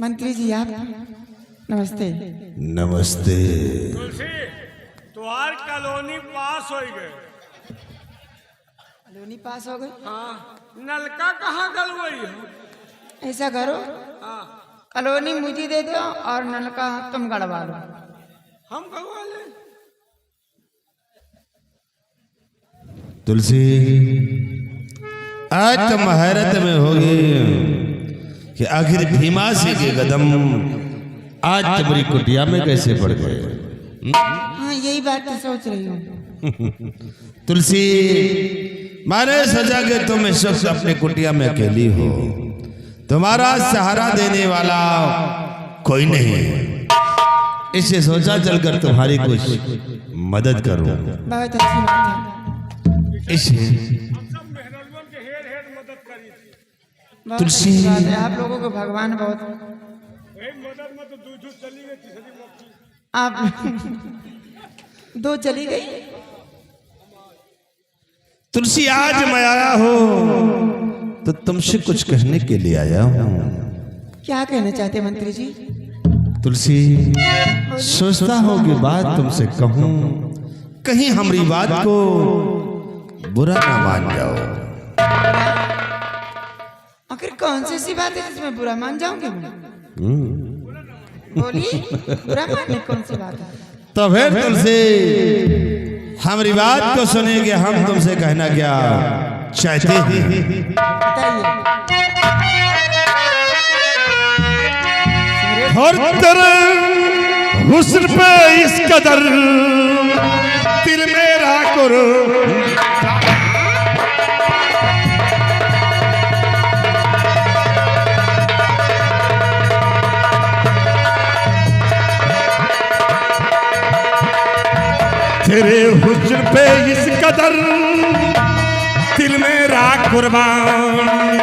मंत्री जी आप नमस्ते। नमस्ते। तुलसी तुम्हार कॉलोनी पास हो गए। कॉलोनी पास हो गई? हाँ, नलका कहाँ गल वही हो? ऐसा करो, हाँ, कॉलोनी मुझे दे दो और नलका तुम गड़वा लो। हम गलवा ले। तुलसी आज तुम हैरत में होगी कि आखिर भीमासी के कदम आज तुम्हारी कुटिया में कैसे पड़ गए। हाँ यही बात तो सोच रही हूँ। तुलसी माने सजा के तुम इस वक्त अपने कुटिया में अकेली हो, तुम्हारा सहारा देने वाला कोई नहीं है, इससे सोचा चलकर तुम्हारी कुछ मदद करूं। बहुत अच्छी बात है। इसे हम सब मेहरबान के हेर मदद करी थी। बहुत तुलसी। अच्छी बात है, आप लोगों को भगवान बहुत वही मदद में तो दूध चली गई, तीसरी मौकी। आप दो चली गई। तुलसी आज मैं आया हूँ तो तुमसे कुछ कहने के लिए आया हूँ। क्या कहना चाहते मंत्री जी? तुलसी सोचता हूँ कि बात तुमसे कहूँ, कहीं हमारी बात को बुरा ना मान जाओ। आखिर कौन सी ऐसी बात है जिसमें बुरा मान जाऊंगे? बोलिए, बुरा मानने कौन सी बात है? तो फिर तुलसी हमारी बात को सुनेंगे, हम तुमसे कहना क्या चाहते हैं बताइए। और तेरे हुस्न पे इस कदर दिल मेरा करो, तेरे हुस्न पे इस कदर दिल मेरा कुर्बान,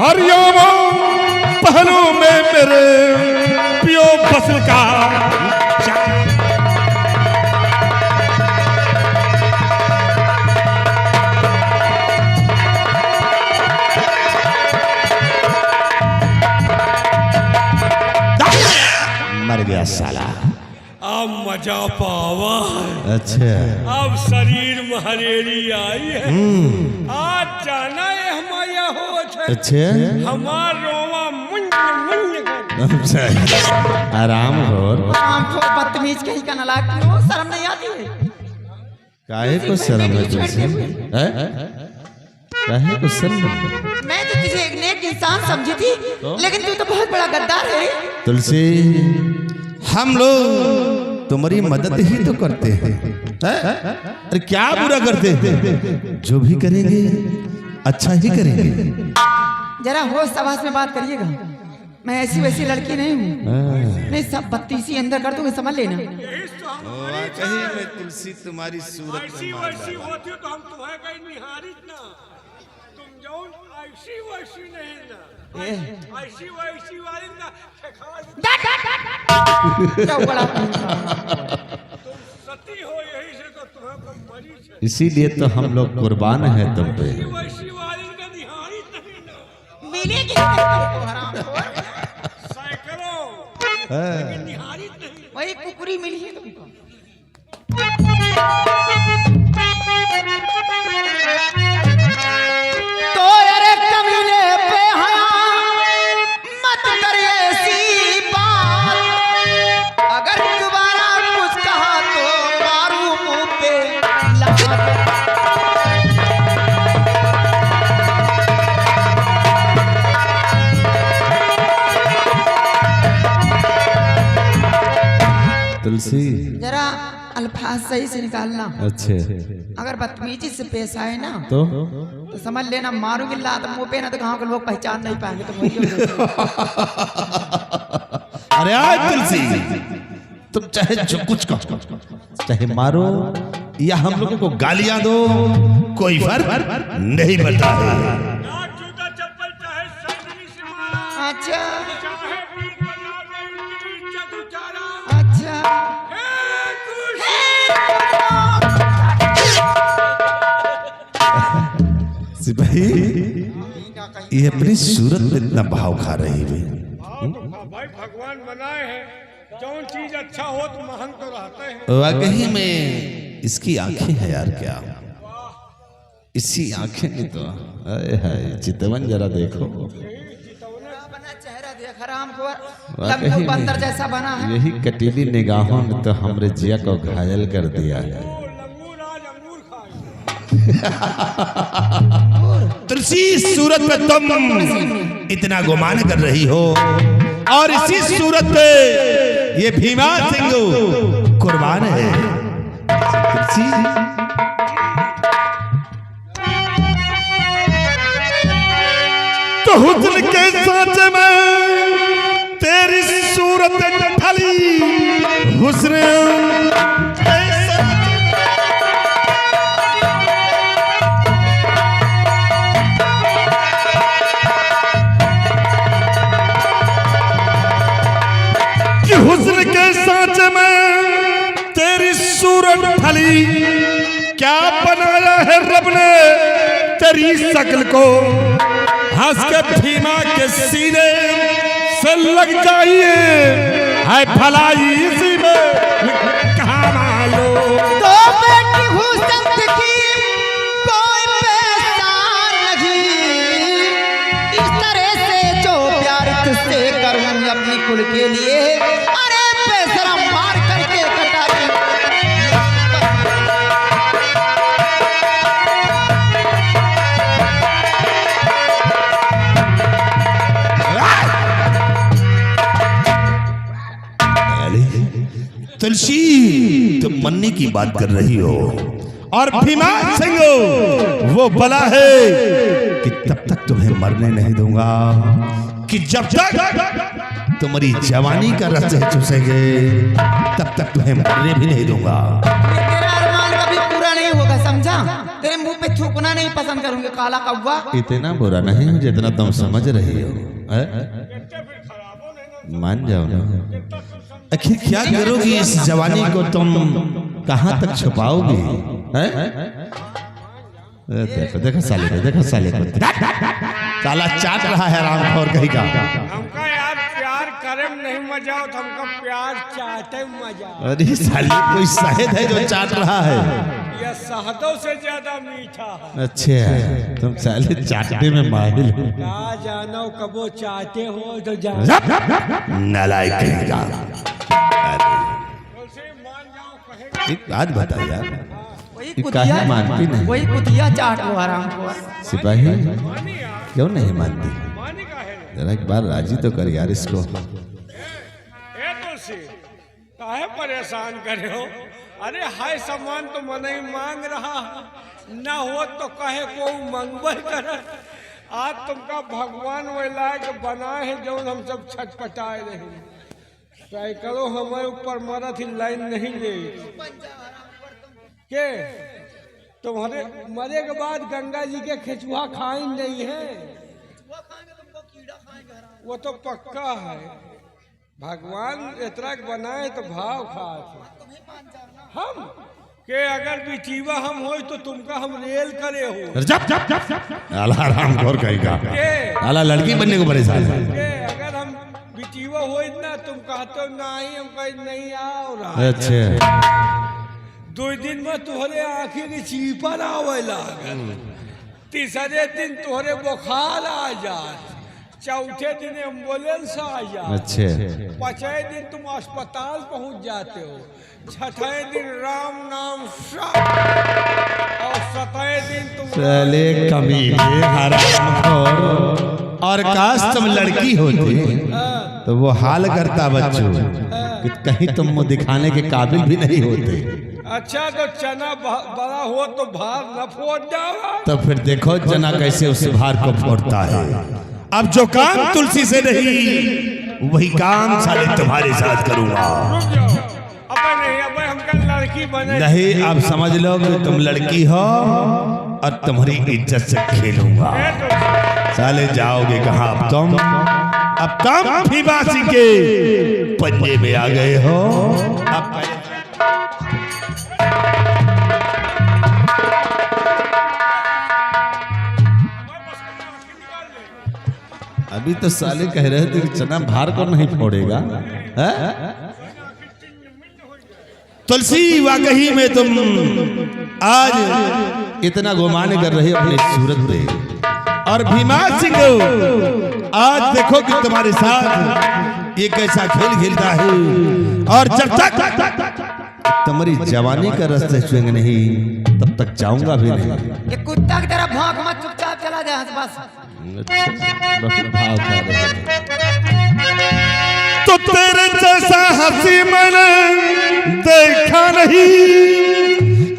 और यो पहलू में मेरे पियो फसल का मर गया साला। अब मजा पावा। अच्छा अब शरीर महरेरी आई है। आज जाना है हमारा हो छे। अच्छा हमार रोवा मुंज मुंज कर। आराम हो। आपको बदतमीज कहीं का नलायक क्यों? शर्म नहीं आती है? काहे को शर्म है तुझसे? काहे को शर्म है? मैं तो तुझे एक नेक इंसान समझी थी, लेकिन तू तो बहुत बड़ा गद्दार है। तुलसी हम लोग तुम्हारी मदद ही तो करते हैं, अरे क्या बुरा करते हैं? जो भी करेंगे अच्छा ही करेंगे। जरा होश सवास में बात करिएगा, मैं ऐसी वैसी लड़की नहीं हूँ। नहीं सब बत्तीसी अंदर कर दूंगी, समझ लेना। कहीं मैं तुलसी तुम्हारी सूरत ऐसी वैसी होती तो हम तुम्हें कहीं निहारित ना। तुम जो ऐसी वैसी नहीं ना, ऐसी वैसी वाली ना क्या बड़ा तुम सती हो, यही से तो तुम्हें कोई मरीज है। इसीलिए तो हम लोग कुर्बान हैं तुम पे। वैसी वाली का निहारित नहीं ना। मिलेगी सैकड़ों लेकिन निहारित नहीं। वही कुकुरी मिली है तुमको। तो अरे कमीने पे हया मत कर ऐसी बात, अगर दोबारा कुछ कहा तो मारू मुंह पे लात। तुलसी जरा अल्फाज सही से निकालना। अच्छे अगर बदतमीजी से पेश आए ना तो तो समझ लेना मारूंगी लात मुंह पे ना, तो गाँव के लोग पहचान नहीं पाएंगे। तो वही अरे आज तुलसी तुम चाहे जो कुछ कहो, चाहे मारो या हम लोगों को गालियां दो, कोई फर्क नहीं पड़ता है। जूता चप्पल चाहे सैंडली से मारा, अच्छा चाहे वीर बना दे उनकी इज्जत उतारा। अच्छा सिपाही ये अपनी सूरत में इतना भाव खा रही है। तो भाई भगवान बनाए हैं, जौन चीज अच्छा हो तो महंग तो रहते हैं। वाकई में इसकी आंखें है यार, क्या इसी आंखें की तो हाय हाय चितवन जरा देखो, अपना चेहरा देख राम को, वाकई लंगूर में बंदर जैसा बना है। यही कटीली निगाहों ने तो हमरे जिया को घायल कर दिया है। वो लंगूर आज अंगूर खाए। तुलसी सूरत पे तुम इतना गुमान कर रही हो, और इसी सूरत पे ये भीमा सिंह कुर्बान है। तुलसी तो हुस्न के सांचे में तेरी सूरत ढली, हुस्न के सांचे में कि हुस्न के सांचे में तेरी सूरत ढली, क्या बनाया है रब ने तेरी शक्ल को, हंस के भीमा के सीने से लग जाइए, है भलाई इसी में कहाँ मालूम। तो बेटी हुस्न की कोई पहचान नहीं, इस तरह से जो प्यार तुझसे करूं अपनी कुल के लिए, अरे बेशरम मार करके कटा दी। तुलसी तुम मरने की बात कर रही हो, और भीमा सिंह वो बला है कि तब तक तुम्हें मरने नहीं दूंगा, कि जब तक तुम्हारी जवानी का रस चूसेंगे तब तक तुम्हें मरने भी नहीं दूंगा। तेरा अरमान कभी पूरा नहीं होगा, समझा? तेरे मुंह पे थूकना नहीं पसंद करूंगी काला कौवा। इतना बुरा नहीं हूं जितना तुम समझ रही हो। मान जाओ ना, आखिर क्या करोगी इस जवानी को, तुम कहां तक छुपाओगी? देखो देखो साले को, देखो साले को, साला चाट रहा है रामखोर कहीं का। हमका यार प्यार करे में नहीं मजा हो, तो हमका प्यार चाहते में मजा। अरे साले कोई शहद है जो चाट रहा है? यह शहदों से ज्यादा मीठा है। अच्छा तुम साले चाटने में माहिर हो। क्या जानो कबो चाहते हो तो जानो। नालायक कहेगा। तुलसी मान जाओ कहेगा। एक बात बता यार, वही ये काहे मानती नहीं? वही कुतिया चाट लो आराम को। सिपाही मानी यार, क्यों नहीं मानती? मानी का है। जरा एक बार राजी तो कर यार इसको। ए तुलसी काहे परेशान करे हो? अरे हाय सामान तो मन ही मांग रहा, ना हो तो कहे को मंगवा कर। आज तुमका भगवान वो लायक बनाए हैं जो हम सब छटपटाए रहे। सैकड़ों हमारे ऊपर मरा थी, लाइन नहीं ले के तुम्हारे मरे के बाद गंगा जी के खेचुआ खाई नहीं है, वो तो पक्का है। भगवान इतना बनाए तो भाव खास हम के अगर बिचीवा हम हो तो तुमका हम रेल करे हो। जब जब जब आला राम घोर कहेगा, के आला लड़की बनने को परेशान है। के अगर हम बिचीवा हो ना तुम कहते नहीं, हम कहीं नहीं आओ रहा। अच्छा 2 दिन में तुहरे आँखी की चीपर आवे लागल, तीसरे दिन तुहरे बुखार आ जात, चौथे दिन एम्बुलेंस आ जात, अच्छा 5वें दिन तुम अस्पताल पहुंच जाते हो, 6वें दिन राम नाम और 7वें दिन तुम चले कमीने हरामखोर। और काश तुम लड़की होती तो वो हाल करता बच्चों कि कहीं तुम मुंह दिखाने के काबिल भी नहीं होते। अच्छा तो चना बड़ा हो तो भार न फोड़ जाओ। तो फिर देखो चना कैसे उस भार को फोड़ता है। अब जो काम तुलसी से नहीं वही काम साले तुम्हारे साथ करूंगा। रुक जाओ, अबे नहीं, अबे हमका लड़की बने नहीं, अब समझ लो कि तुम लड़की हो और तुम्हारी इज्जत से खेलूंगा। साले जाओगे कहाँ अब तुम? अब तुम भीमा सिंह के पंजे में आ गए हो। अब अभी तो साले कह रहे थे कि चना भार को नहीं फोड़ेगा है? तुलसी वाकई में तुम आज इतना गुमान कर रहे हो अपनी सूरत पे, और भीमा सिंह आज देखो कि तुम्हारे साथ ये कैसा खेल खेलता है, और जब तक तुम्हारी जवानी का रास्ते छुएंगे नहीं तब तक जाऊंगा भी नहीं। ये कुत्ता की तरह भौंक मत, चुपचाप चला जा बस। भाव खा रहे हैं। तो तेरे जैसा हंसी मैंने देखा नहीं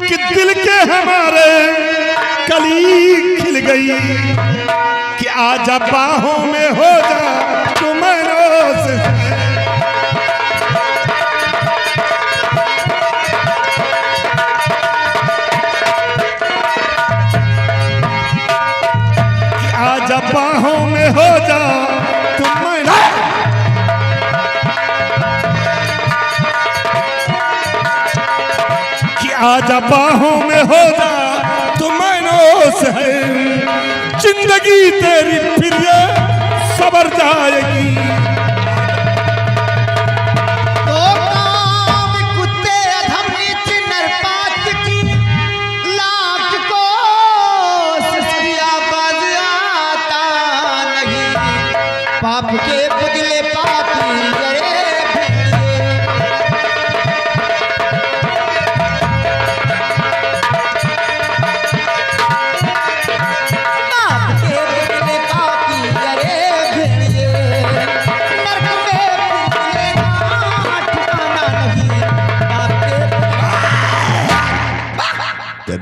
कि दिल के हमारे कली खिल गई कि आजा बाहों में हो जा तुम्हारे से। आजा बाहों में हो जा तुम्हारा, कि आजा बाहों में हो जा तुम्हारे से है जिंदगी तेरी फिर ये सबर जाएगी। तो काम कुत्ते अधम नीच नरपात की लाख कोशिश किया बाज आता नहीं। पाप के बदले पापी करे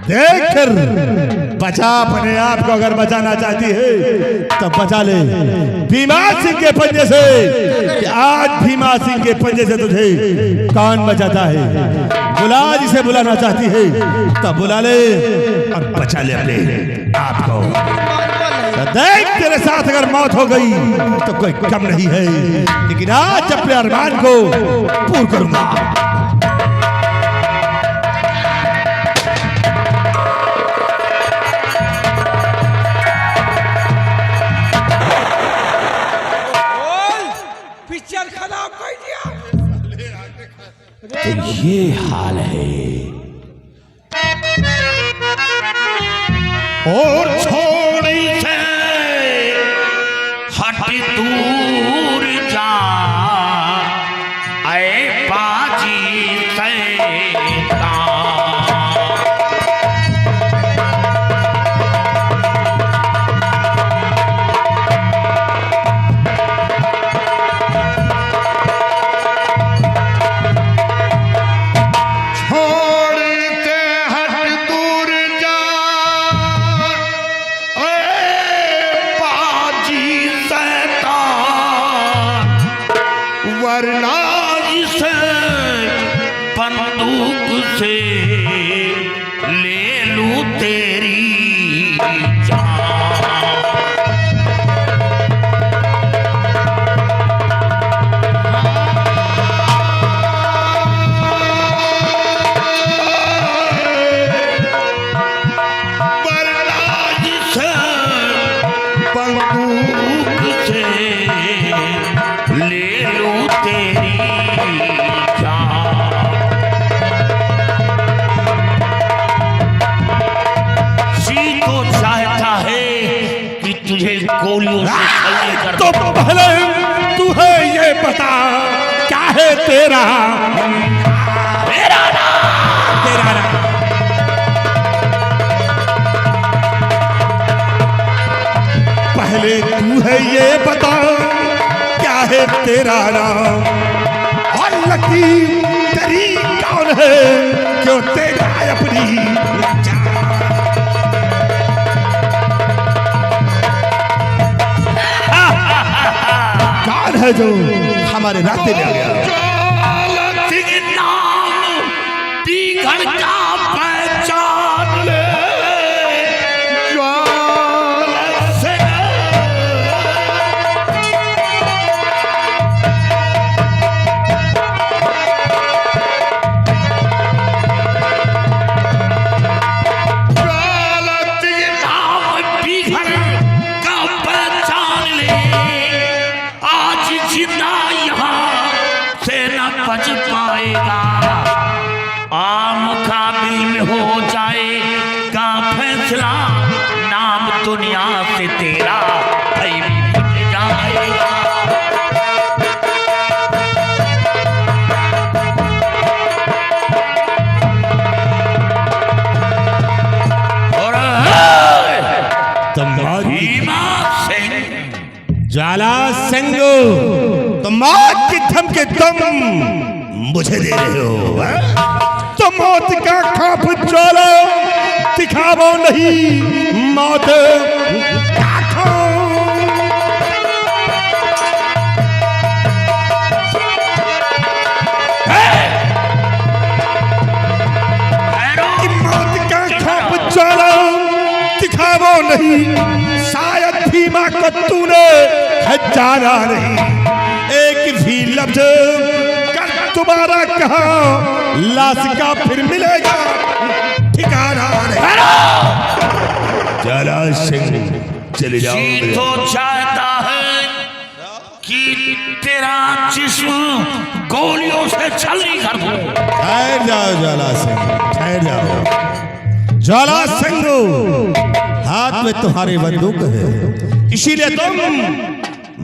देख कर बचा अपने आप को, अगर बचाना चाहती है तो बचा ले भीमा सिंह के पंजे से, कि आज भीमा सिंह के पंजे से तुझे कौन बचाता है। बुला जिसे बुलाना चाहती है तब बुला ले और बचा ले अपने आप को। तो देख तेरे साथ अगर मौत हो गई तो कोई कम नहीं है, लेकिन आज अपने अरमान को पूर्ण करूंगा। पिक्चर खराब कर दिया। तो ये हाल है, और छोड़ी से हट दूर जा ऐ बाजी शैतान। वरना इसे बंदूक से ले लूं तेरी जान। वरना इसे बंदूक से ले लूं तेरी जान। जी तो चाहता है कि तुझे गोलियों से छलनी कर तो पहले तू है ये बता क्या है तेरा मेरा नाम। तेरा नाम। पहले तू है ये बता क्या है तेरा नाम, और लकी तेरी कौन है क्यों तेरा अपनी कौन है जो हमारे रास्ते में आ गया। सिंह नाम पीघल का पहचान ले। सिंह, तो मौत की धमकी तुम मुझे दे रहे हो, तो मौत का खौफ ज्वाला दिखावो नहीं, मौत का खौफ। मौत का खौफ ज्वाला दिखावो नहीं, शायद भीमा को तूने जाना नहीं, एक भी लफ्ज कर तुम्हारा कहा लाश का फिर मिलेगा ठिकाना नहीं। ज्वाला सिंह चले जाओ। जी तो चाहता है कि तेरा जिस्म गोलियों से छलनी कर दूं। ठहर जाओ ज्वाला सिंह, ठहर जाओ। ज्वाला सिंह, हाथ में तुम्हारी बंदूक है, इसीलिए तुम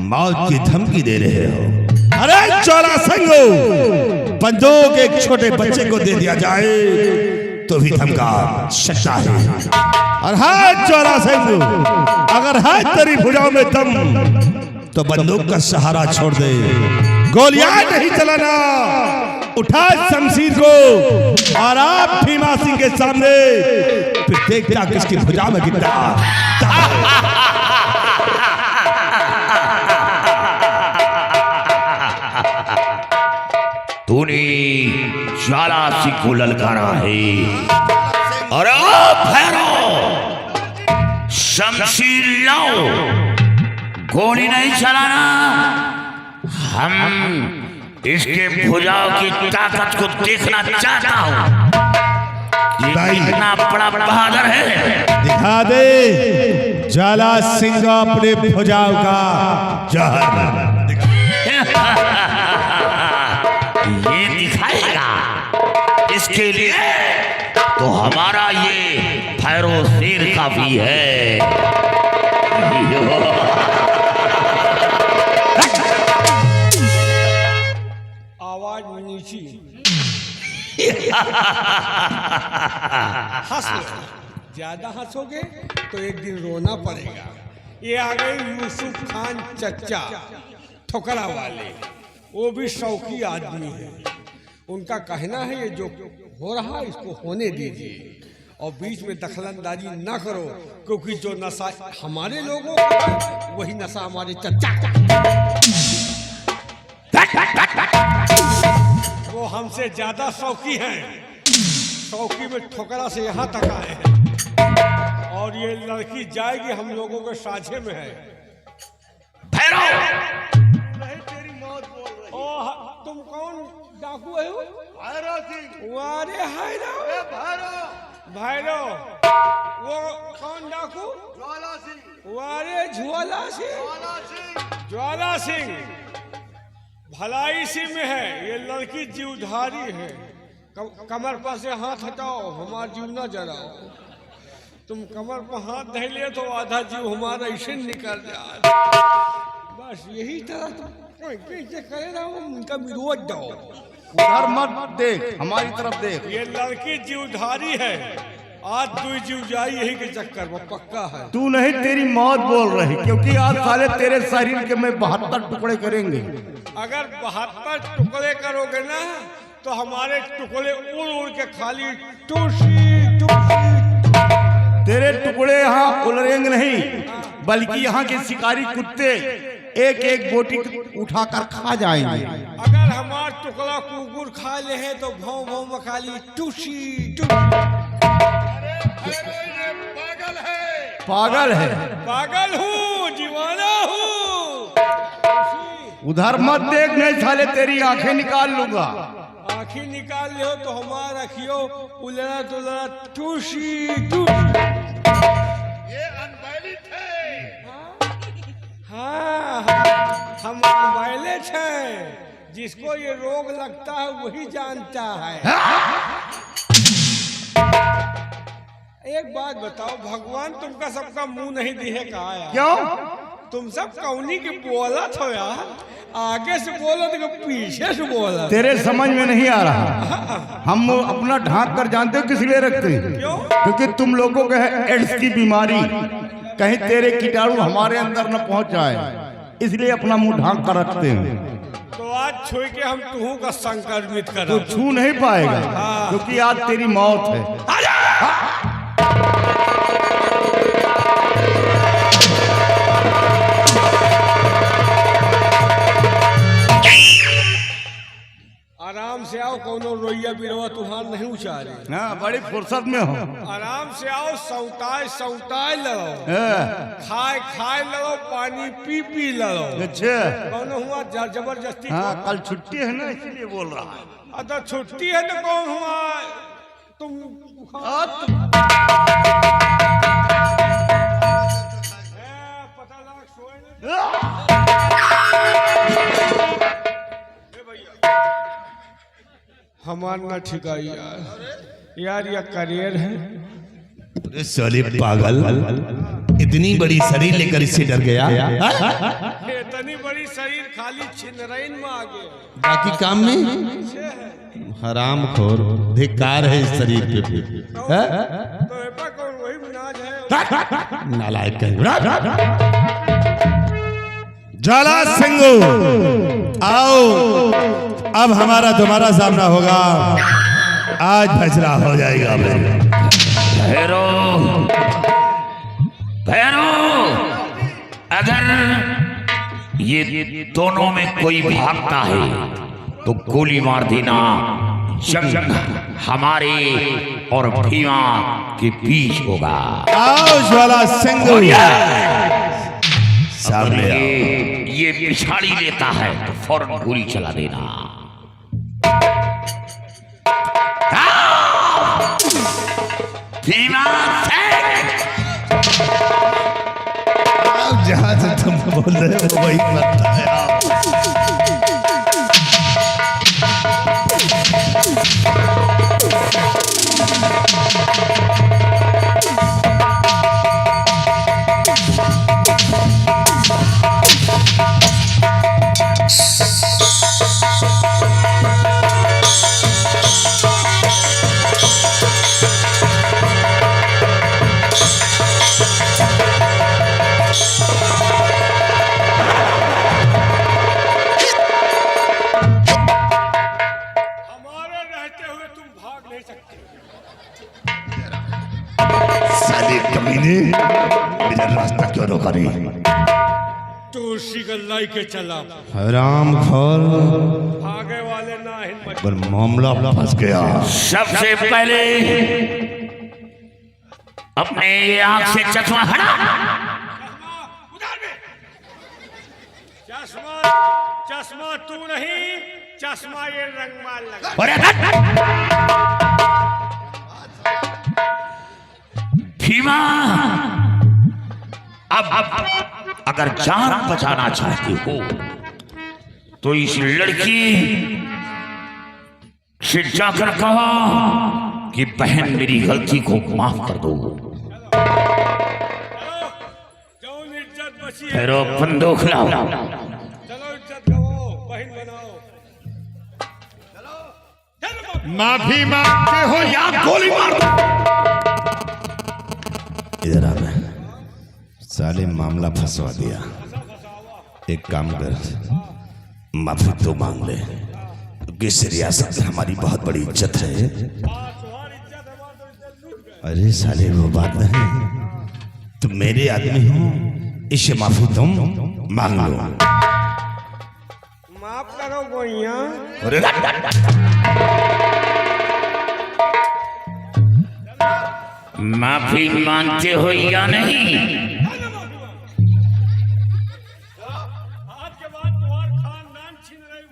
मौत की धमकी दे रहे हो। अरे ज्वाला सिंह, बंदूक एक छोटे बच्चे को दे दिया जाए तो भी धमका सकता है। और हाँ ज्वाला सिंह, अगर है तेरी भुजाओं में दम तो बंदूक का सहारा छोड़ दे, गोलियां नहीं चलाना, उठा शमशीर को और आप भीमा सिंह के सामने, फिर देखता किसकी भुजा में गिरता। तूने ज्वाला सिंह को ललकारा है, और अब भैरव शमशीर लाओ, गोली नहीं चलाना, हम इसके भुजाओं की ताकत को देखना चाहता हूं, कितना बड़ा बहादुर है। दिखा दे ज्वाला सिंह अपने भुजाओं का जहर। ये दिखाएगा, इसके लिए तो हमारा ये भैरव शेर काफी है। आवाज नीची। हंस लो। ज्यादा हंसोगे तो एक दिन रोना पड़ेगा। ये आ गए यूसुफ खान चच्चा ठोकरा वाले, वो भी शौकी आदमी है। उनका कहना है ये जो हो रहा है इसको होने दीजिए और बीच में दखलंदाजी ना करो, क्योंकि जो नशा हमारे लोगों को वही नशा हमारे चच्चा वो हमसे ज्यादा शौकी हैं। शौकी में ठोकरा से यहाँ तक आए हैं और ये लड़की जाएगी हम लोगों के साझे में है। भैरव नहीं तेरी मौत बोल रही। ओ तुम कौन डाकू है? भैरव सिंह। वारे भैरव वो कौन डाकू? ज्वाला सिंह। वारे ज्वाला सिंह। ज्वाला सिंह भलाई सी में है, ये लड़की जीवधारी है। कमर पर से हाथ हटाओ, हमारा जीव न जलाओ। तुम कमर पर हाथ धर लिए तो आधा जीव हमारा इसे निकल जाए। बस यही तरह तुम कैसे करे ना, उनका विरोध दो। उधर मत देख, हमारी तरफ देख। ये लड़की जीवधारी है, आज तू जीव जाई यही के चक्कर में पक्का है। तू नहीं तेरी मौत बोल रही, क्योंकि आज साले तेरे शरीर के में 72 टुकड़े करेंगे। अगर 72 टुकड़े करोगे ना तो हमारे टुकड़े उड़ उड़ के खाली टूसी टूसी। तेरे टुकड़े यहाँ उलरेंगे नहीं, बल्कि यहाँ के शिकारी कुत्ते एक एक बोटी उठाकर खा जाएंगे। अगर हमारा टुकड़ा कुकुर खा ले है तो भाव भाव में खाली टूसी टूसी। पागल है। पागल हूँ, दीवाना हूँ। उधर मत देख, नहीं साले तेरी आंखें निकाल लूंगा। आंखें निकाल ले हो तो हमारा रखियो उलरा तुलरा टूसी टूसी। ये अनवैलिड है। हाँ हम अनवैलिड हैं, जिसको ये रोग लगता है वही जानता है। एक बात बताओ, भगवान तुमका सबका मुंह नहीं दिए कहा यार? क्यों? तुम सब कौनी की बोलत हो यार, आगे से बोलो तो पीछे से बोलो। तेरे समझ में नहीं आ रहा। हम अपना ढांक कर जानते हो किस लिए रखते हैं? क्यों? क्योंकि तुम लोगों को है एड्स की बीमारी, कहीं तेरे कीटाणु हमारे अंदर न पहुंच जाए। इसलिए अपना मुंह ढांक कर रखते हैं। तो आज छू के हम तुहू का संक्रमित कर तो छू नहीं पाएगा क्योंकि आज तेरी मौत है। आराम से आओ, कोनो रोइया बिरवा तुहार नहीं उचारे। हाँ, बड़ी फुर्सत में हो। आराम से आओ, सौताए लड़ो, खाए लड़ो, पानी पी लड़ो। अच्छा, कौन हुआ जबरदस्ती? हाँ, कल छुट्टी है ना, इसीलिए बोल रहा है। अगर छुट्टी है तो कौन हुआ तुम? पता लगा सोए हमार ना ठिकाई यार यह करियर है। अरे साले पागल, इतनी बड़ी शरीर लेकर इससे डर गया। इतनी बड़ी शरीर खाली छिनरैन में आ गया, बाकी काम में हराम खोर धिक्कार है इस शरीर पे। तो एपा कौन वही मिनाज है? नालायक ज्वाला सिंगू, आओ, अब हमारा तुम्हारा सामना होगा। आज फैसला हो जाएगा। भैरो अगर ये दोनों में कोई भागता है तो गोली मार देना। जंग हमारे और भीमा के बीच होगा। आओ ज्वाला सिंगू, सामने ये पिछाड़ी लेता है तो फौरन गोली चला देना। भीमा जहां से तुम बोल रहे हो वही बनता है। मेरा रास्ता क्यों रोका रही? तुलसी गल्लाई के चला राम खोल, भागे वाले ना हिम्मत। पर मामला फंस गया। सबसे पहले अपने आंख से चश्मा हटा। चश्मा तू नहीं, चश्मा ये रंगमाल लगा। भीमा, अब अगर जान बचाना चाहते हो तो इस लड़की से जाकर कहो कि बहन मेरी गलती को माफ कर दो। इज्जत बची है, फिर बंदूक लाओ। चलो इज्जत गवाओ, बहन बनाओ। माफी मांगते हो या गोली मार दो। इधर आ, मैं साले मामला फंसवा दिया। एक काम कर, माफी तो मांग ले, क्योंकि इस रियासत में हमारी बहुत बड़ी इज्जत है। अरे साले वो बात नहीं, तुम मेरे आदमी हो, इससे माफी तुम मांग लो। माफ करो गोइया। माफी मांगते हो या नहीं? आज के बाद तुम्हारा खानदान छीन रही।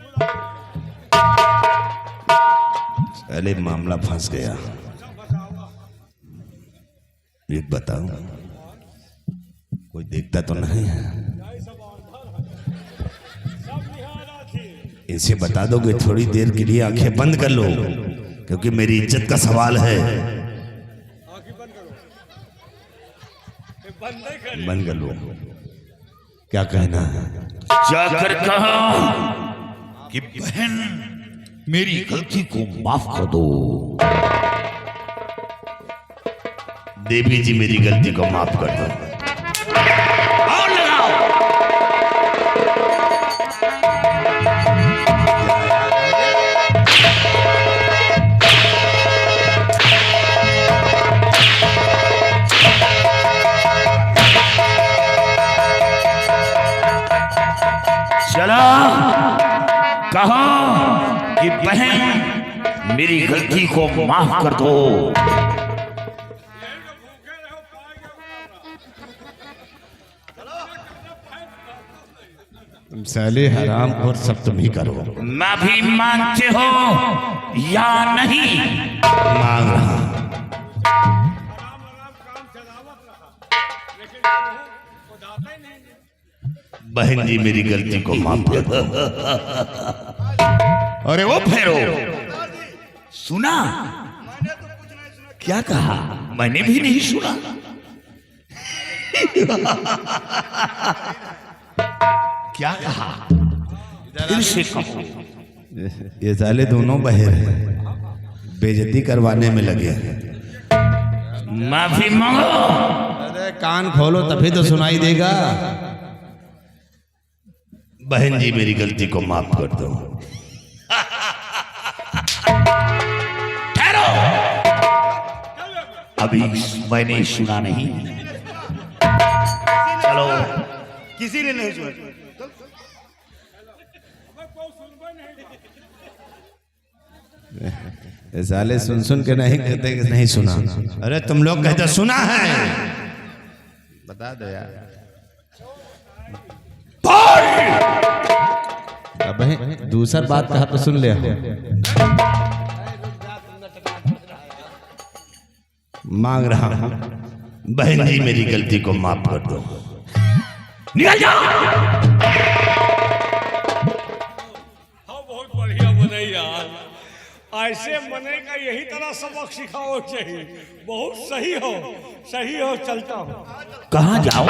अरे मामला फंस गया। एक बताओ, कोई देखता तो नहीं है? इनसे बता दोगे थोड़ी देर के लिए आंखें बंद कर लो, क्योंकि मेरी इज्जत का सवाल है। बंद कर लो। क्या कहना है? जाकर कहा कि बहन मेरी गलती को माफ कर दो। देवी जी मेरी गलती को माफ कर दो। और लगाओ। चला कहा कि बहन मेरी गलती को माफ कर दो। साले हराम और सब तुम ही करो। माफी मांगते हो या नहीं? मांग रहा। बहन जी मेरी गलती को माफ कर दो। अरे वो फेरो सुना? क्या कहा? मैंने भी नहीं सुना। क्या कहा? फिर से कहो। ये साले दोनों बहर हैं, बेइज्जती करवाने में लगे हैं। माफी मांगो। अरे कान खोलो तभी तो सुनाई देगा। बहन जी मेरी गलती को माफ कर दो। ठहरो, अभी मैंने सुना नहीं। चलो, किसी ने नहीं सुना। साले सुन सुन के नहीं कहते कि नहीं सुना। अरे तुम लोग कहते सुना है। बता दो यार। अब दूसरा बात कहा तो सुन ले। मांग रहा हूं बहन जी मेरी गलती को माफ कर दो। निकल जाओ। हाँ बहुत बढ़िया बने यार, ऐसे मने का यही तरह सबक सिखाओ चाहिए। बहुत सही हो, चलता हूँ। कहाँ जाओ?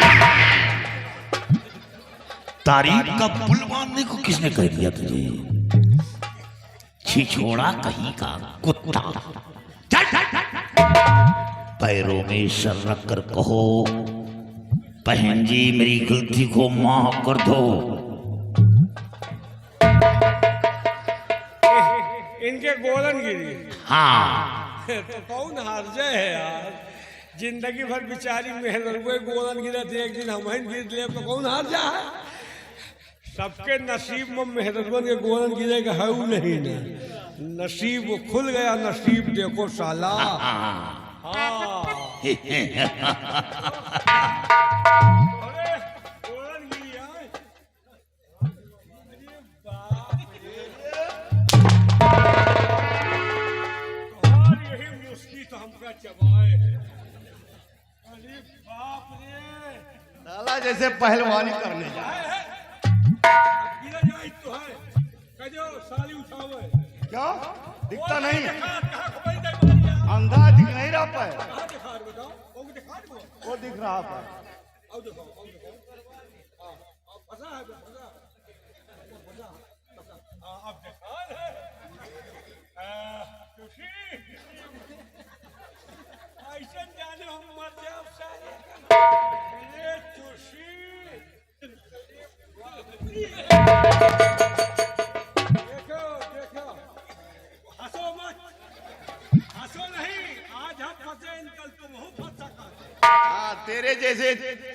तारीफ का पुल बांधने को किसने कह दिया तुझे? छिछोड़ा कहीं का कुत्ता। चल पैरों में सर रख कर कहो बहन जी मेरी गलती को माफ कर दो। इनके गोलन गिरी। हाँ तो कौन हार जाए है यार? जिंदगी भर बेचारी मेहनत हुए गोलन गिरा थे, एक दिन हम गिर ले तो कौन हार जाए? सबके नसीब में मेहनतवन के गोलन गिरेगा है वो नहीं ना। नसीब खुल गया, नसीब देखो साला। हाँ अरे गोलन गिरी है। अरे बाप रे, तुम्हारी यही मुश्किल तो हमका चबाए है। अरे बाप रे, साला जैसे पहलवानी करने जाए। गिरा जाए तो है कजो साली उठावे। क्या दिखता नहीं? कहाँ खबर दे बोलिया? अंधा दिख नहीं रहा पाए। कहाँ दिखा रहे बताओ? वो दिखा दो। वो दिख रहा पाए। आओ दिखाओ। हाँ फंसा है, फंसा। अब दिखा है। खुशी ऐसे जाने हम मर जाओ सारे। ये खुशी देखो हंसो मत, हंसो नहीं। आज हम फंसे, कल तुम हो फंस सका। हाँ तेरे जैसे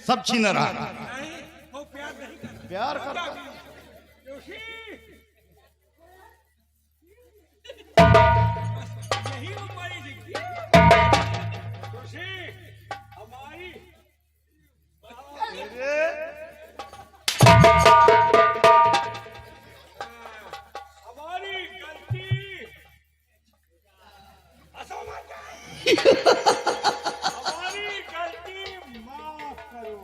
सब छीन रहा। नहीं वो प्यार नहीं करता। प्यार करता। जोशी यही हमारी जिंदगी। जोशी हमारी हमारी गलती। हंसो मत। हमारी गलती माफ करो।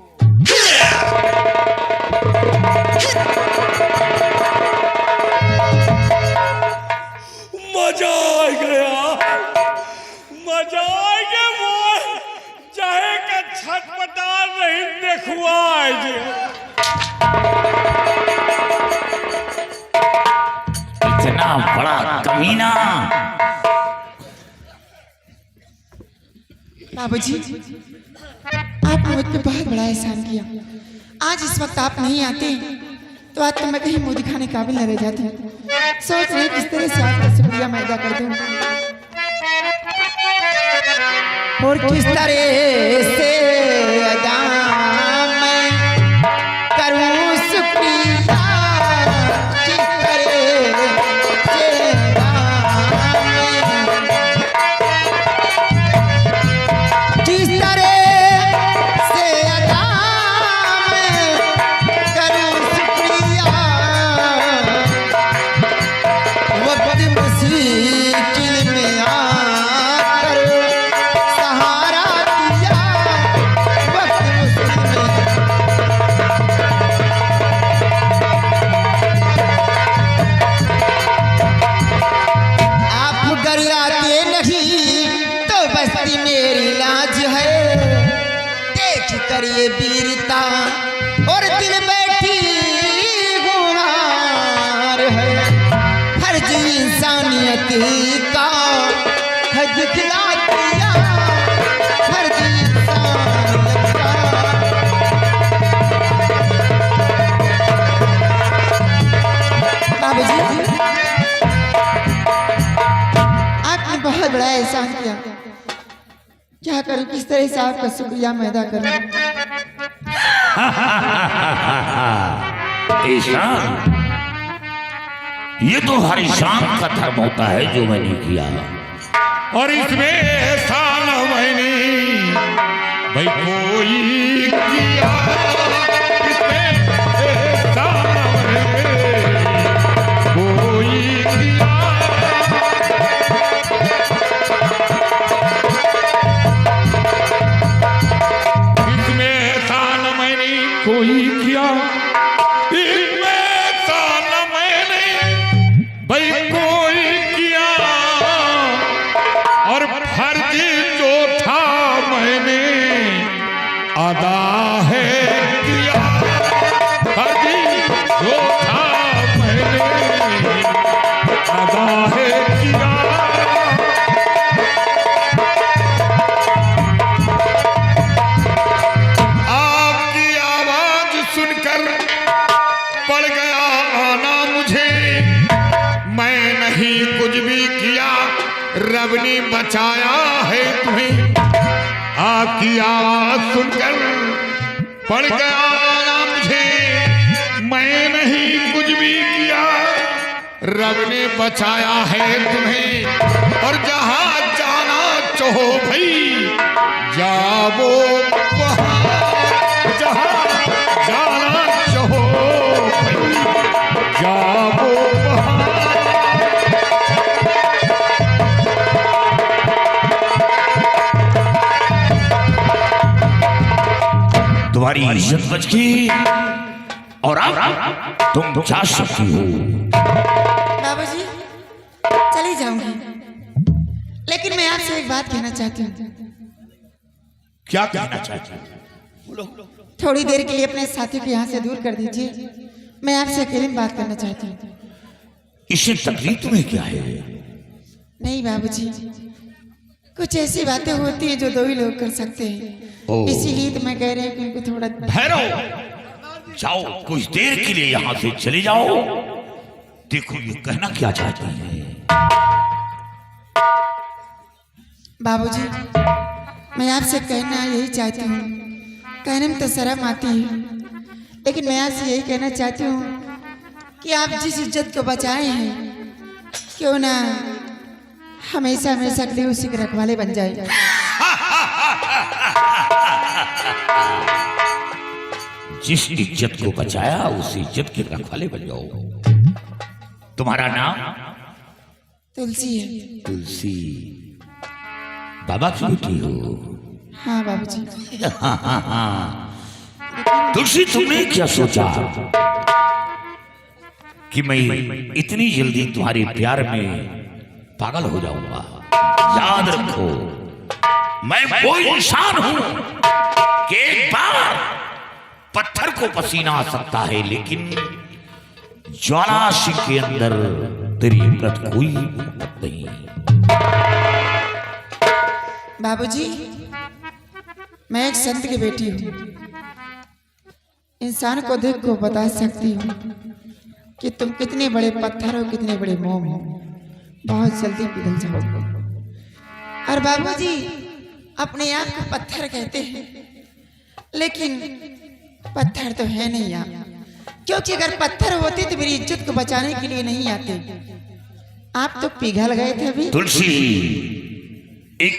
मजा आ गया, मजा आ गया। वो चाहे का छटपटा नहीं देखुआ इतना बड़ा कमीना। बाबूजी, आपने मुझ पे बहुत बड़ा एहसान किया। आज इस वक्त आप नहीं आते तो आज तो मैं कहीं मुंह दिखाने काबिल न रह जाती। सोच रही किस तरह से आपका शुक्रिया मैं अदा कर दूं और किस तरह से अदा मैं करूं शुक्रिया क्या करूं, किस तरह से आपका शुक्रिया मैं अदा करूं। ईशान, ये तो हर ईशान का धर्म होता है जो मैंने किया। और इसमें एहसान मैंने भाई कोई किया, इसमें एहसान मैंने कोई किया। इसमें एहसान मैंने कोई किया, इसमें एहसान मैंने भाई कोई किया। और फर्ज जो था मैंने अदा है किया, फर्ज जो था मैंने अदा है किया। आपकी आवाज सुनकर पड़ गया आना मुझे, मैं नहीं कुछ भी किया, रब ने बचाया है तुम्हें। आपकी आवाज सुनकर पड़ गया आना मुझे, मैं नहीं कुछ भी किया, रब ने बचाया है तुम्हें। और जहां जाना चाहो भाई जाओ वहां, जहां जाना चाहो भाई जाओ वहां। तुम्हारी इज्जत बच गई और अब तुम जा सकती हो। बाबूजी चली जाऊंगी, लेकिन मैं आपसे एक बात कहना चाहती हूँ। क्या कहना चाहती हो? थोड़ी देर के लिए अपने साथी को यहाँ से दूर कर दीजिए, मैं आपसे अकेले में बात करना चाहती हूँ। इससे तकलीफ तुम्हें क्या है? नहीं बाबूजी, कुछ ऐसी बातें होती हैं जो दो ही लोग कर सकते हैं, इसीलिए तो मैं कह रही हूँ कि उनको थोड़ा। भैरव, जाओ कुछ देर के लिए यहाँ से चले जाओ। देखो ये कहना क्या चाहती है। बाबूजी मैं आपसे कहना यही चाहती हूँ, कहने में तो शर्म आती है, लेकिन मैं आपसे यही कहना चाहती हूँ कि आप जिस इज्जत को बचाए हैं, क्यों ना हमेशा हमेशा के लिए उसी के रखवाले बन जाए। जिस इज्जत को बचाया उस इज्जत के रखवाले बन जाओ। तुम्हारा नाम? तुलसी है। तुलसी, बाबा की बेटी हो? हाँ बाबूजी। तुलसी, तुमने क्या सोचा कि मैं इतनी जल्दी तुम्हारे प्यार में पागल हो जाऊंगा? याद रखो, मैं वो इंसान हूं कि एक बार पत्थर को पसीना आ सकता है, लेकिन ज्वालाशी के अंदर तेरी इब्रत कोई हिम्मत नहीं। बाबूजी मैं एक संत की बेटी हूँ, इंसान को देख को बता सकती हूँ कि तुम कितने बड़े पत्थर हो, कितने बड़े मोम हो, बहुत जल्दी पिघल जाओगे। और बाबूजी अपने आप को पत्थर कहते हैं, लेकिन पत्थर तो है नहीं आप, क्योंकि अगर पत्थर होते तो मेरी इज्जत को बचाने के लिए नहीं आते, आप तो पिघल गए थे अभी। तुलसी, एक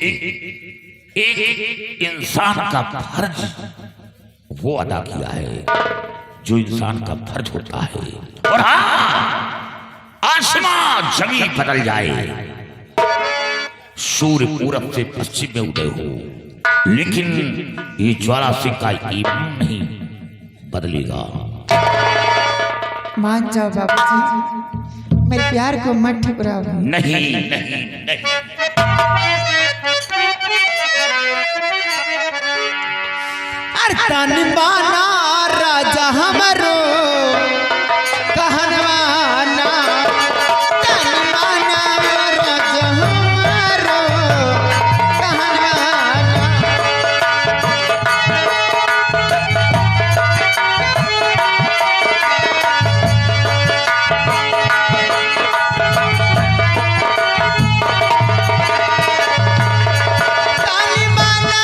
इंसान का फर्ज वो अदा किया है जो इंसान का फर्ज होता है। और हाँ, आसमां जमीन बदल जाए, सूर्य पूरब से पश्चिम में उदय हो, लेकिन ये ज्वालासी का ईमान नहीं बदलेगा। मान जाओ बाबूजी, मेरे प्यार को मत ठुकराओ। नहीं नहीं नहीं। तन बाना राजा हमरो कहनवाना, तन बाना राजा हमरो कहनवाना। तन बाना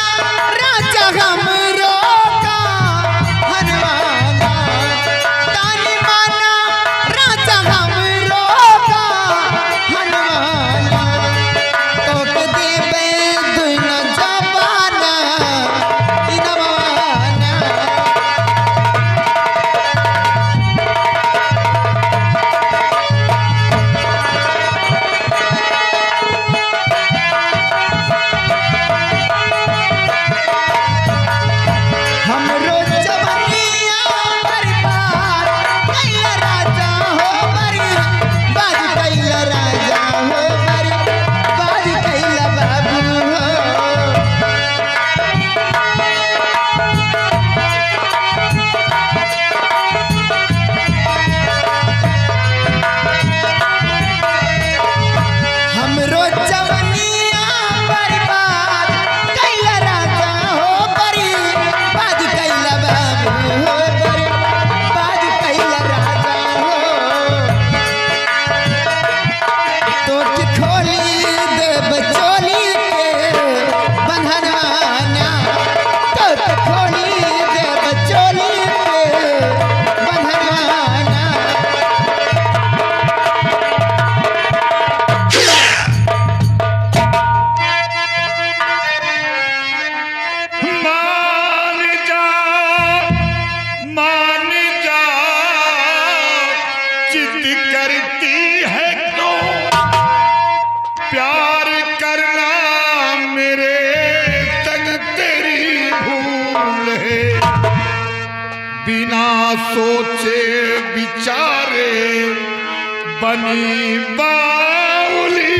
जिद करती है क्यों प्यार करना मेरे संग तेरी भूल है बिना सोचे विचारे बनी बाउली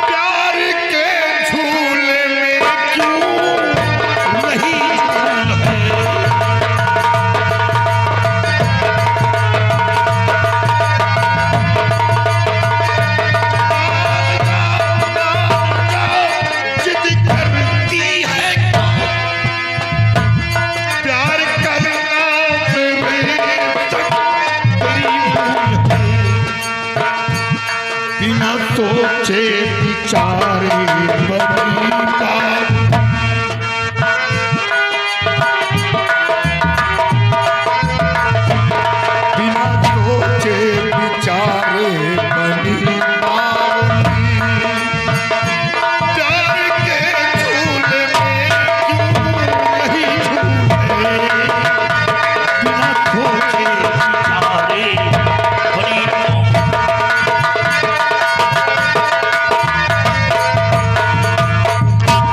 प्यार के झूले में क्यों नहीं झूल है जिद करती है प्यार करना मेरे तक तेरी भूल है बिना सोचे विचारे बनी बात बिना सोचे विचारे बनी बावली प्यार के झूले में क्यों नहीं झूले बिना सोचे विचारे बनी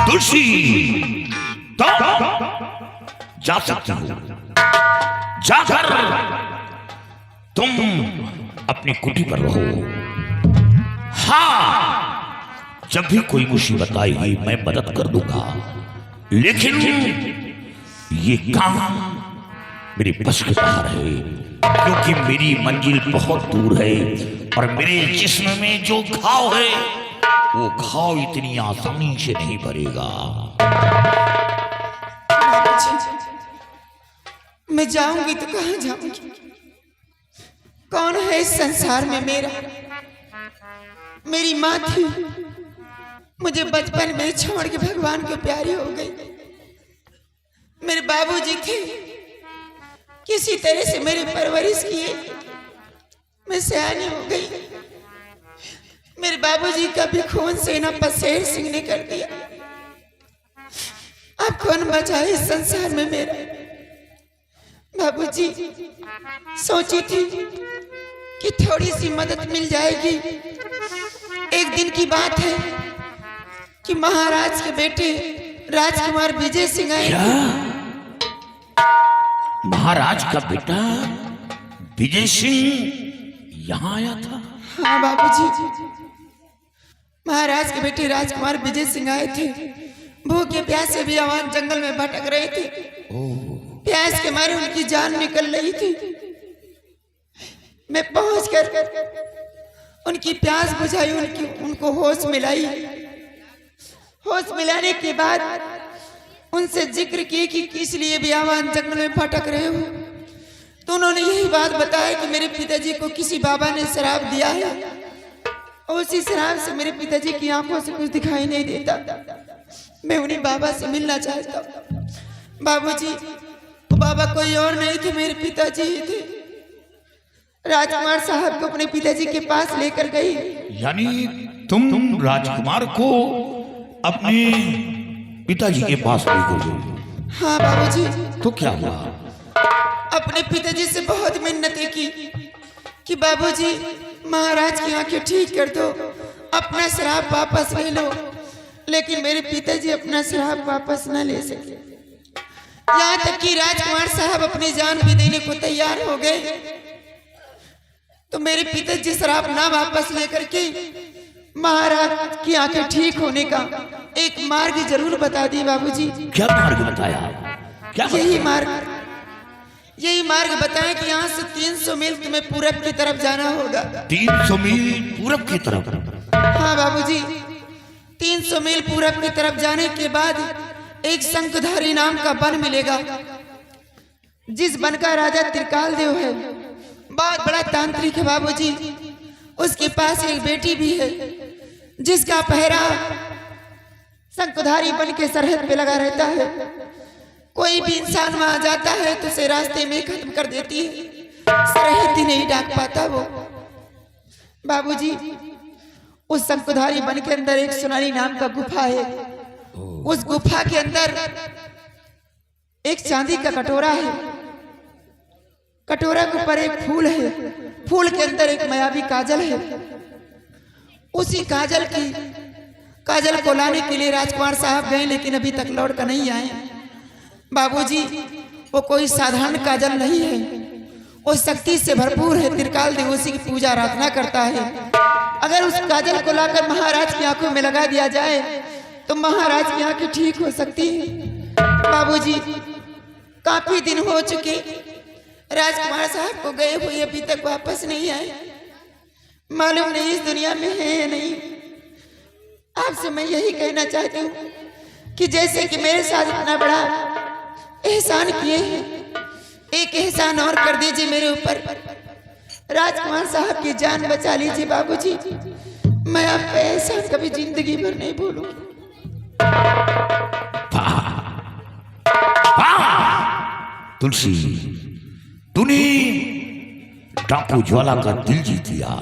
तुलसी तो जा सकती हो जाकर तुम अपनी कुटी पर रहो हाँ जब भी कोई मुसीबत आएगी मैं मदद कर दूंगा लेकिन ये काम मेरे बस के बाहर है क्योंकि मेरी मंजिल बहुत दूर है और मेरे जिस्म में जो घाव है वो घाव इतनी आसानी से नहीं भरेगा मैं जाऊंगी तो कहाँ जाऊंगी? कौन है इस संसार में मेरा? मेरी माँ थी, मुझे बचपन में छोड़ के भगवान को प्यारी हो गई। मेरे बाबूजी थे, किसी तरह से मेरी परवरिश किए, मैं सयानी हो गई। मेरे बाबूजी का भी खून से ना पसेर सिंह ने कर दिया। अब कौन बचा है इस संसार में मेरा? बाबूजी सोची थी कि थोड़ी सी मदद मिल जाएगी। एक दिन की बात है कि महाराज के बेटे राजकुमार विजय सिंह आए। महाराज का बेटा विजय सिंह यहाँ आया था? हाँ बाबूजी, महाराज के बेटे राजकुमार विजय सिंह आए थे। भूखे प्यासे भी आवाज जंगल में भटक रहे थे। प्यास के मारे उनकी जान निकल रही थी। मैं पहुंचकर उनकी प्यास बुझाई, उनको होश मिलाई। होश मिलाने के बाद उनसे जिक्र किए कि किस लिए भी आवाज जंगल में भटक रहे हो। तो उन्होंने यही बात बताया कि मेरे पिताजी को किसी बाबा ने शराब दिया है और उसी शराब से मेरे पिताजी की आंखों से कुछ दिखाई नहीं देता। मैं उन्हीं बाबा से मिलना चाहता हूँ। बाबूजी, वो बाबा कोई और नहीं थे, मेरे पिताजी ही थे। राजकुमार साहब को अपने पिताजी के पास लेकर गई। यानी तुम राजकुमार को अपने पिताजी के पास लेकर गई? हाँ बाबूजी। तो क्या हुआ? अपने पिताजी से बहुत मिन्नतें की कि बाबूजी महाराज की आंखें ठीक कर दो, अपना शराब वापस ले लो। लेकिन मेरे पिताजी अपना शराब वापस न ले सके। यहाँ तक कि राजकुमार साहब अपनी जान भी देने को तैयार हो गए। तो मेरे पिताजी शराब ना वापस लेकर के महाराज की आंखें ठीक होने का एक मार्ग जरूर बता दी बाबूजी। क्या मार्ग बताया? क्या यही मार्ग बताया कि यहाँ से 300 मील तुम्हें पूरब की तरफ जाना होगा। 300 मील पूरब की तरफ? हाँ बाबूजी, 300 मील पूरब की तरफ जाने के बाद एक शंखधारी नाम का वन मिलेगा। जिस वन का राजा त्रिकाल देव है, बहुत बड़ा तांत्रिक है बाबूजी। उसके पास एक बेटी भी है जिसका पहरा शंखधारी वन के सरहद पे लगा रहता है। कोई भी इंसान वहां जाता है तो उसे रास्ते में खत्म कर देती है, सरहद ही नहीं डाक पाता वो। बाबूजी, उस शंखधारी वन के अंदर एक सोनाली नाम का गुफा है। उस गुफा के अंदर एक चांदी का कटोरा है। कटोरा के ऊपर एक फूल है। फूल के अंदर एक मायावी काजल है। उसी काजल को लाने के लिए राजकुमार साहब गए, लेकिन अभी तक लौट कर नहीं आए। बाबूजी, वो कोई साधारण काजल नहीं है, वो शक्ति से भरपूर है। त्रिकाल देवसी की पूजा आराधना करता है। अगर उस काजल को लाकर महाराज की आंखों में लगा दिया जाए तो महाराज की आंखें ठीक हो सकती है। बाबूजी, काफी दिन हो चुके राजकुमार साहब को गए हुए, अभी तक वापस नहीं आए। मालूम नहीं इस दुनिया में है या नहीं। आपसे मैं यही कहना चाहती हूँ कि जैसे कि मेरे साथ इतना बड़ा एहसान किए हैं, एक एहसान और कर दीजिए मेरे ऊपर। राजकुमार साहब की जान बचा लीजिए बाबूजी। मैं आपका एहसान कभी जिंदगी भर नहीं भूलूंगी। तुलसी, तूने डाकू ज्वाला का दिल जीत लिया,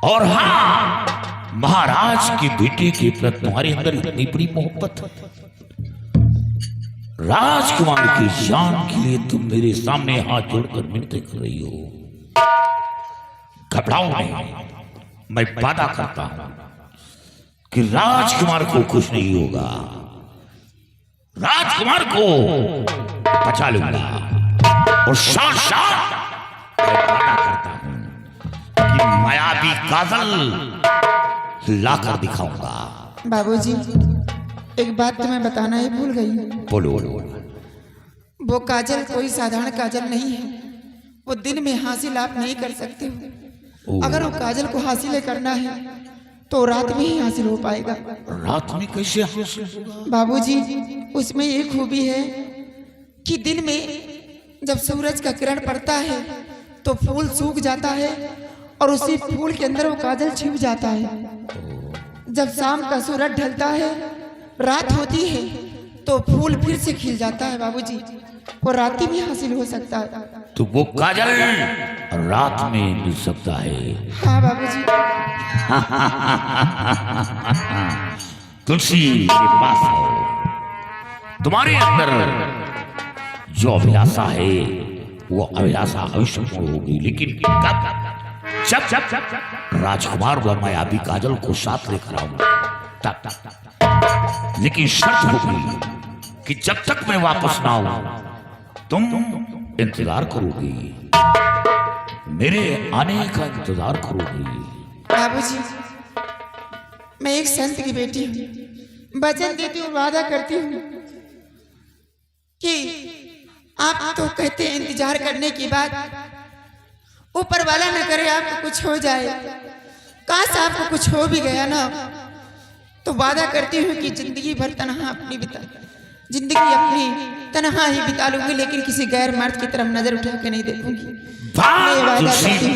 और हाँ, महाराज के बेटे के प्रति तुम्हारे अंदर इतनी बड़ी मोहब्बत है। राजकुमार की जान के लिए तुम मेरे सामने हाथ जोड़कर मिन्नतें कर रही हो। घबराओ नहीं, मैं वादा करता हूं कि राजकुमार को कुछ नहीं होगा। राजकुमार को बचा लूंगा, और साथ साथ मैं वादा करता हूं कि मायावी काजल लाकर दिखाऊंगा। बाबूजी, एक बात तो मैं बताना ही भूल गई। बोलो। वो काजल कोई साधारण काजल नहीं है। वो दिन में हासिल आप नहीं कर सकते हो। अगर वो काजल को हासिल करना है तो रात में ही हासिल हो पाएगा। रात में कैसे हासिल होगा? बाबूजी, उसमें एक खूबी है कि दिन में जब सूरज का किरण पड़ता है तो फूल सूख जाता है, और उसी फूल के अंदर वो काजल छिप जाता है। जब शाम का सूरज ढलता है, रात होती है, तो फूल फिर से खिल जाता है। बाबूजी, वो रात में हासिल हो सकता है। तो वो काजल रात में मिल सकता है। हाँ बाबूजी। तुलसी, मेरे पास आओ। तुम्हारे अंदर जो अभिलाषा है वो अभिलाषा अवश्य पूर्ण होगी, लेकिन कब? जब राजकुमार व मायावी काजल को साथ लेकर आऊंगा तब। लेकिन शर्त होगी कि जब तक मैं वापस ना आऊं तुम इंतजार करोगी, मेरे आने का इंतजार करोगी। बाबूजी, मैं एक संत की बेटी हूँ। वचन देती हूँ, वादा करती हूँ कि आप तो कहते हैं इंतजार करने के बाद ऊपर वाला न करे आपको कुछ हो जाए। काश आपको कुछ हो भी गया ना, तो वादा करती हूँ कि जिंदगी भर तनहा अपनी तनहा ही बिता लूंगी, लेकिन किसी गैर मर्द की तरफ नजर उठा के नहीं देखूंगी। मैं वादा करती हूँ।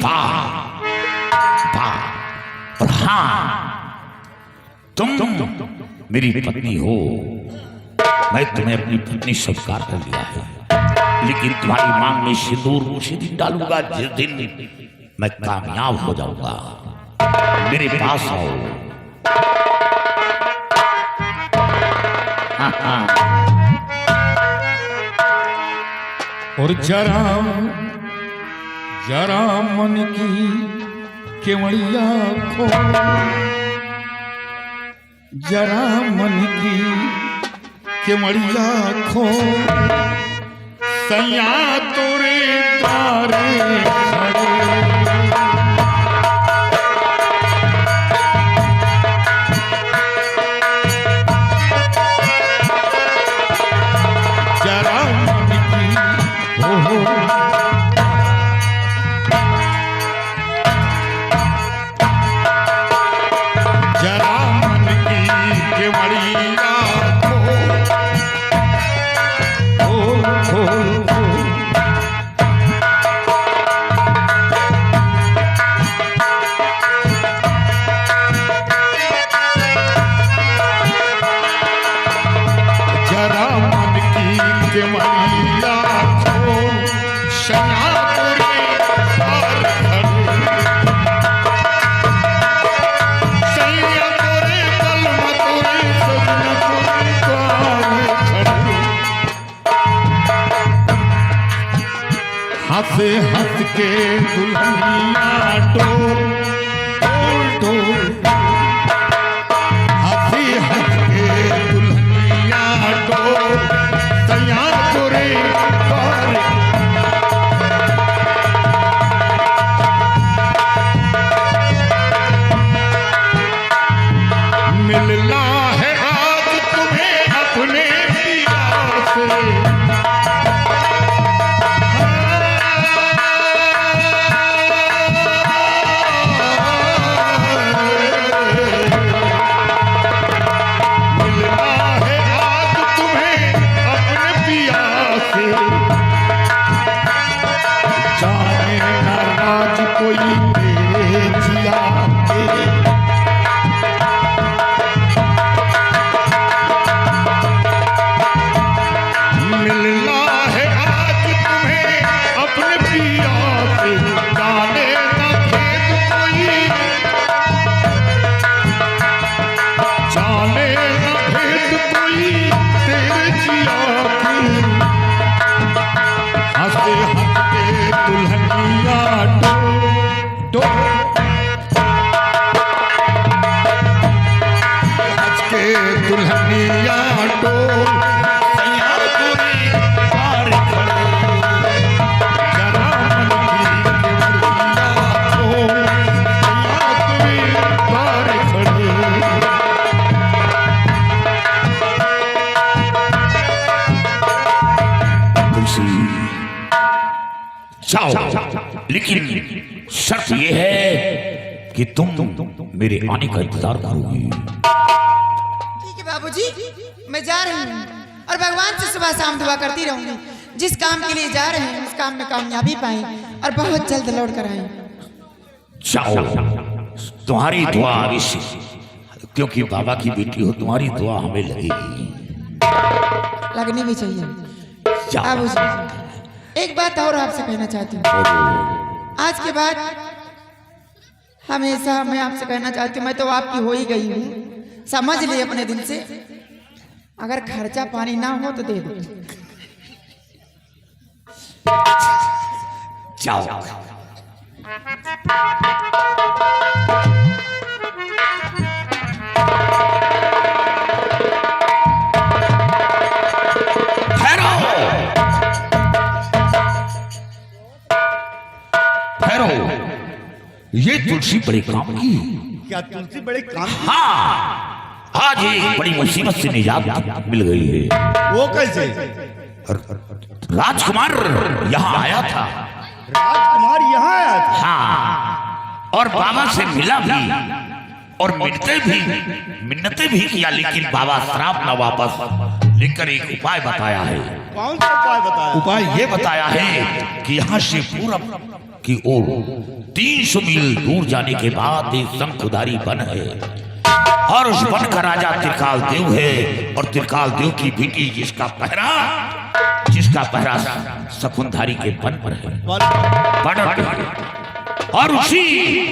और हाँ, तुम मेरी पत्नी हो, मैं तुम्हें अपनी पत्नी स्वीकार कर लिया है, लेकिन तुम्हारी मांग में सिंदूर उसी दिन डालूंगा जिस दिन मैं कामयाब हो जाऊंगा। मेरे पास आओ। और जरा जरा मन की केवड़िया खो, जरा मन की केवड़िया खो, सैया तोरे तारे खड़े। जरा मन की हो जरा मन की केवड़िया हंस के दुल्हनिया डोल डोल डोल, हंस के दुल्हनिया डोल, सैया तोरे पर मिलना है आज तुम्हें अपने पिया से। लेकिन शर्त यह है कि तुम मेरे आने का इंतजार करोगी। ठीक है बाबूजी, मैं जा रही हूँ और भगवान से सुबह शाम दुआ करती रहूंगी। जिस काम के लिए जा रहे हैं उस काम में कामयाबी पाएं और बहुत जल्द लौट कर आए। जाओ, तुम्हारी दुआ अवश्य, क्योंकि बाबा की बेटी हो, तुम्हारी दुआ हमें लगेगी। लगनी भी चाहिए। बाबूजी एक बात और आपसे कहना चाहती हूँ। आज के बाद हमेशा मैं आपसे कहना चाहती हूँ, मैं तो आपकी हो ही गई हूँ, समझ ले अपने दिल से। अगर खर्चा पानी ना हो तो दे दो। जाओ। ये तुलसी बड़े काम की। क्या तुलसी बड़े काम की? हाँ, आज एक बड़ी मुसीबत से निजात मिल गई है। वो कैसे? राजकुमार यहाँ आया था। राजकुमार यहाँ आया था? हाँ, और बाबा से मिला भी और मिन्नतें भी किया, लेकिन बाबा श्राप न वापस लेकर एक उपाय बताया है। कौन सा उपाय बताया? उपाय ये बताया है कि यहाँ से पूरब की ओर 300 मील दूर जाने के बाद एक शंखधारी वन है और उस वन का राजा त्रिकाल देव है, और त्रिकाल देव की बेटी जिसका पहरा शकुंधारी के वन पर है। और उसी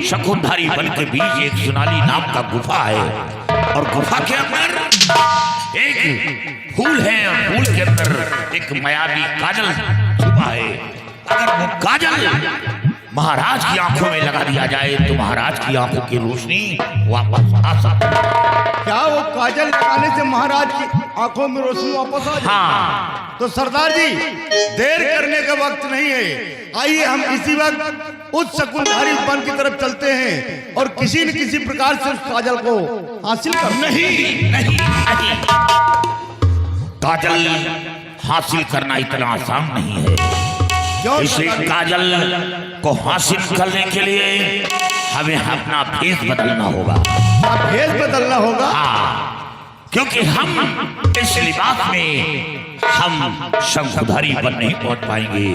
शकुंधारी वन के बीच एक सोनाली नाम का गुफा है, और गुफा के अंदर एक फूल है, और फूल के अंदर एक मायावी काजल छुपा है। अगर वो काजल महाराज की आंखों में लगा दिया जाए तो महाराज की आंखों की रोशनी वापस आ सकती है। क्या वो काजल लगाने से महाराज की आंखों में रोशनी वापस आ जाए? हाँ। तो सरदार जी, देर करने का वक्त नहीं है। आइए हम इसी वक्त उस शकुंधारी वन की तरफ चलते हैं और किसी न किसी प्रकार से उस काजल को हासिल कर। नहीं, काजल हासिल करना इतना आसान नहीं है। इसे काजल को हासिल करने के लिए हमें अपना भेष बदलना होगा। भेष बदलना होगा? हाँ, क्योंकि हम इस लिबास में हम शंखधारी वन नहीं पहुंच पाएंगे।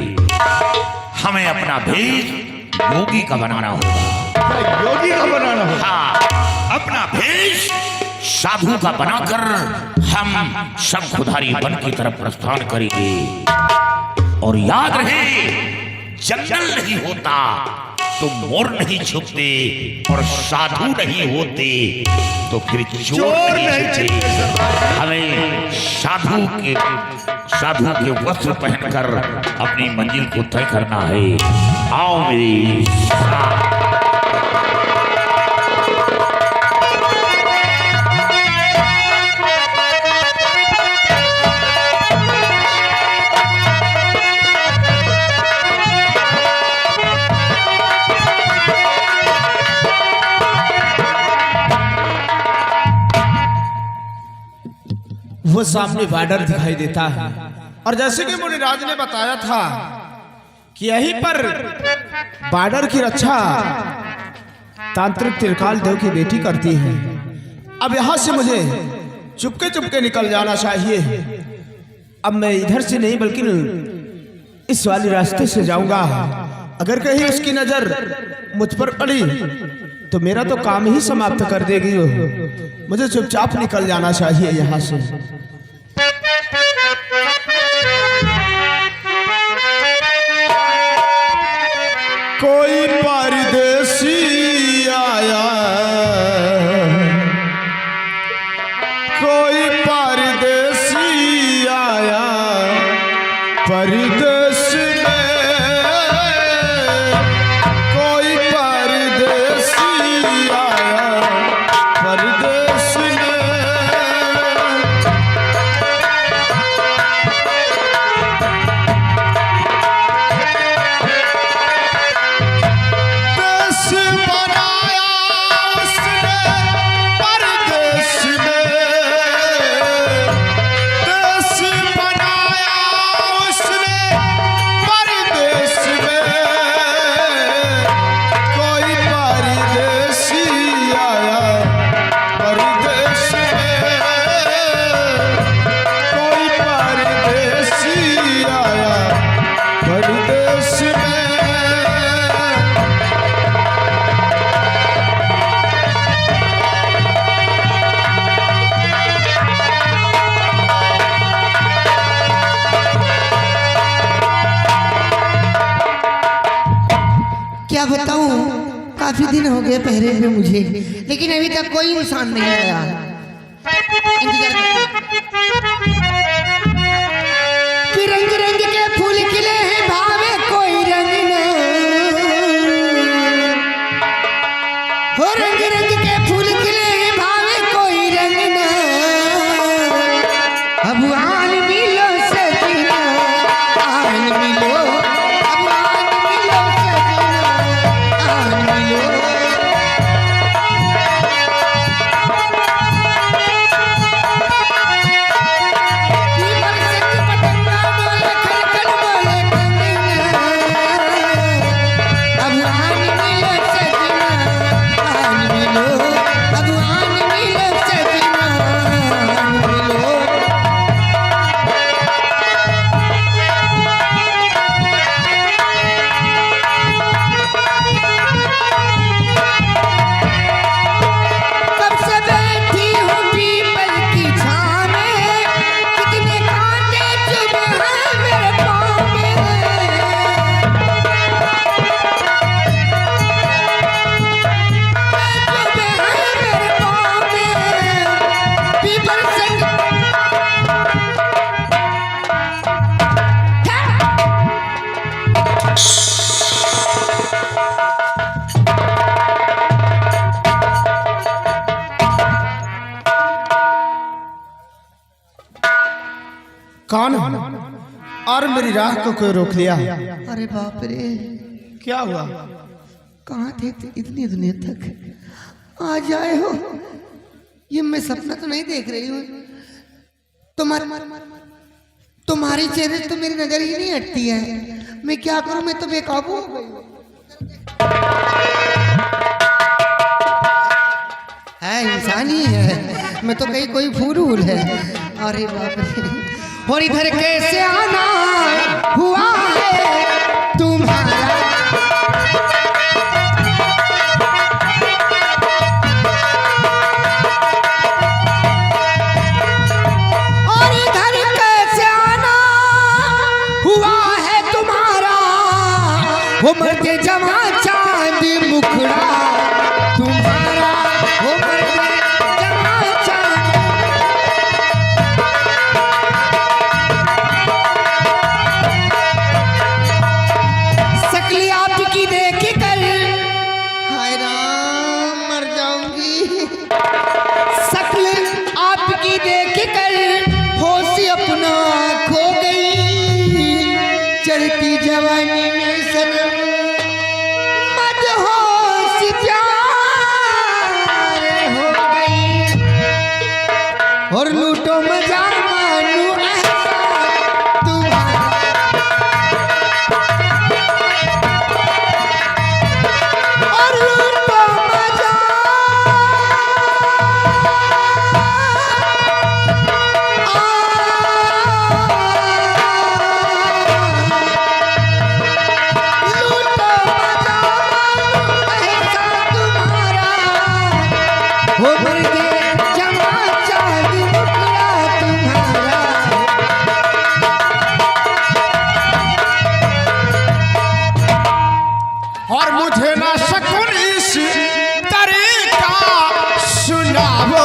हमें अपना भेष योगी का बनाना होगा। योगी का बनाना होगा? हाँ, अपना भेष साधु का बनाकर हम शंखधारी वन की तरफ प्रस्थान करेंगे। और याद रहे, जंगल नहीं होता तो मोर नहीं छुपते, और साधु नहीं होते तो फिर चोर नहीं छुपते। हमें साधु के वस्त्र पहनकर अपनी मंजिल को तय करना है। आओ मेरे साथ। वो सामने बॉर्डर दिखाई देता है और जैसे कि मुनिराज ने बताया था कि यहीं पर बॉर्डर की रक्षा तांत्रिक त्रिकाल देव की बेटी करती है। अब यहां से मुझे चुपके चुपके निकल जाना चाहिए। अब मैं इधर से नहीं बल्कि इस वाले रास्ते से जाऊंगा। अगर कहीं उसकी नजर मुझ पर पड़ी तो मेरा तो काम ही समाप्त कर देगी। मुझे चुपचाप निकल जाना चाहिए यहाँ से। कोई परदेसी आया, कोई परदेसी आया परदेश में, कोई परदेसी आया परदेश में। क्या बताऊं, काफी दिन हो गए पहरे में मुझे, लेकिन अभी तक कोई इंसान नहीं आया। इंतजार कि रंग रंग के फूल खिले हैं भावे कोई रंग न हो, रंग रंग के फूल खिले हैं भावे कोई रंग न। अब आन मिलो सजना, आन मिलो, अब आन मिलो सजना, आन मिलो। कौन और मेरी राह को कोई रोक लिया? अरे बाप रे, क्या हुआ? कहाँ थे इतनी दुनिया तक आज आए हो? ये मैं सपना तो नहीं देख रही हूँ। तुम्हारी चेहरे तो मेरी नजर ही नहीं हटती है। मैं क्या करूं, मैं तो बेकाबू हो गई हूँ। है इंसान ही है, मैं तो कहीं कोई फूल है। अरे बाप रे, और इधर कैसे आना हुआ है तुम्हारा? और इधर कैसे आना हुआ है तुम्हारा? वो मर्दे जमा चांद मुखड़ा तुम्हारा, वो मर्दे जमा चांद। सकुन इस तरीका सुनावो